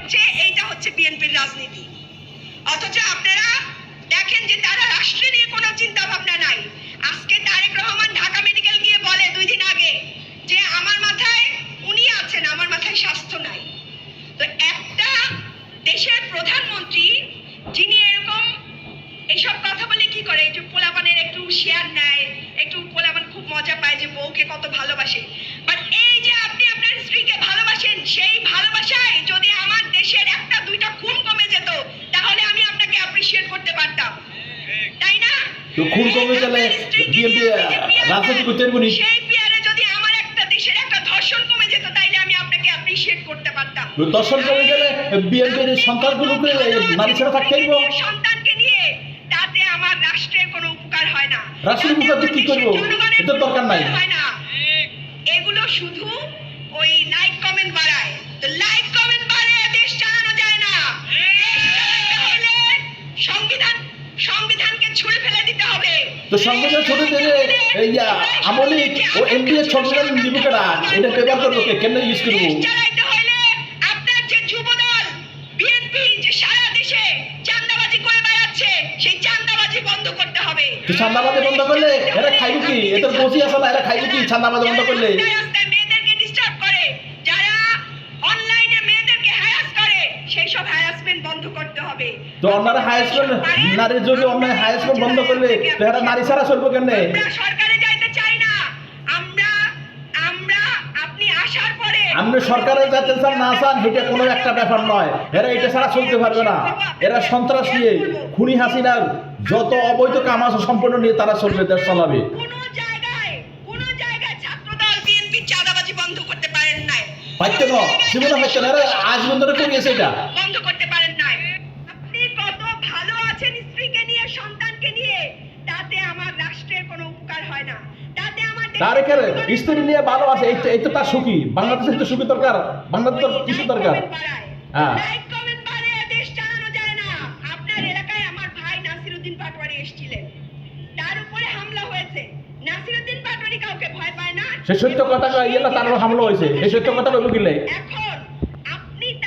হচ্ছে এইটা হচ্ছে বিএনপির রাজনীতি। অথচ আপনারা দেখেন যে তারা রাষ্ট্র নিয়ে কোনো চিন্তা ভাবনা নাই। আজকে তারেক রহমান ঢাকা মেডিকেল গিয়ে বলে 2 দিন আগে যে আমার মাথায় উনি আছেন, আমার মাথায় স্বাস্থ্য নাই। তো একটা দেশের প্রধানমন্ত্রী যিনি এরকম এইসব কথা বলে কি করে, একটু পোলাপানের একটু শেয়ার নেয়, একটু পোলাপান খুব মজা পায় যে বউকে কত ভালোবাসে। বাট এই যে আপনি আপনার স্ত্রীকে ভালোবাসেন, সেই ভালোবাসায় যদি আমার দেশের 1-2টা খুন কমে যেত তাহলে আমি আপনাকে অ্যাপ্রিশিয়েট করতে পারতাম, তাই না? তো খুন কমে গেলে বিএনপি রাজনীতি করতে পারবো না। সেই পিয়ারে যদি আমার একটা দেশের একটা ধর্ষণ কমে যেত তাইলে আমি আপনাকে অ্যাপ্রিশিয়েট করতে পারতাম। দর্শন কমে গেলে বিএনপির সন্তানগুলোকে নারী ছেড়ে থাকতে হইব। সন্তানকে নিয়ে তাতে আমার রাষ্ট্রের কোনো উপকার হয় না। রাষ্ট্রের উপকার কি করবো, এটা দরকার নাই। হয় না, এগুলো শুধু ওই লাইক কমেন্ট বাড়ায়। তো লাইক কমেন্ট বাড়ায় দেশ চালানো যায় না। সংবিধানকে ছুঁড়ে ফেলে দিতে হবে। তো সংবিধান ছুটে দিলে আমলিক ও এনডিএ সংবিধান নিবুকেরা এটা ব্যবহার করবো কেন ইউজ করবো? চালাইতে হলে আপনার যে যুবদল বিএনপি যে সারা দেশে চাঁদাবাজি করে বেড়াচ্ছে, সেই চাঁদাবাজি বন্ধ করতে হবে। তো চাঁদাবাজি বন্ধ করলে এরা খাইবে কি? এদের বসি আছে না, এরা খাইবে কি চাঁদাবাজি বন্ধ করলে? মেয়েদেরকে ডিস্টার্ব করে, যারা অনলাইনে মেয়েদেরকে হ্যারাস করে, সেই সব হ্যারাসমেন্ট বন্ধ করতে হবে। তো অন্যান্য হাইস্কুল নারীর যদি অন্যায় হাইস্কুল বন্ধ করলে তো এরা নারী ছাড়া চলবো কেন? আমরা সরকারে যাইতে চাই না। আমরা আপনি আসার পরে আপনি সরকারে যাতে চান না চান এটা কোনো একটা ব্যাপার নয়। এরা এটা ছাড়া চলতে পারবে না। এরা সন্ত্রাস নিয়ে খুনি হাসিনার যত অবৈধ কাম আছে সম্পূর্ণ নিয়ে তারা চলবে, দেশ চালাবে। কোনো জায়গায় ছাত্রদল বিএনপি চাঁদাবাজি বন্ধ করতে পারেন নাই। পাইতে ন জীবনে পাইতে না, এরা আজীবন ধরে করিয়েছে এটা। বন্ধ করতে পারেন নাই। আপনি কত ভালো আছেন স্ত্রীকে নিয়ে, সন্তানকে নিয়ে, তাতে আমার রাষ্ট্রের কোনো উপকার হয় না। তাতে আমার তারেকের স্ত্রী নিয়ে ভালো আছে, এই তো তার সুখী। বাংলাদেশের তো সুখী দরকার, বাংলাদেশের কিছু দরকার। হ্যাঁ, লাইক কমেন্ট বাড়ায় দেশ চালানো যায় না। আপনার এলাকায় আমার ভাই নাসিরউদ্দিন পাটোয়ারি এসেছিলেন, তার উপরে হামলা হয়েছে। নাসিরউদ্দিন পাটোয়ারি কাউকে ভয় পায় না। সে সত্য কথা ইয়েলা তার হামলা হয়েছে, এই সত্য কথা বলবো কিলে। এখন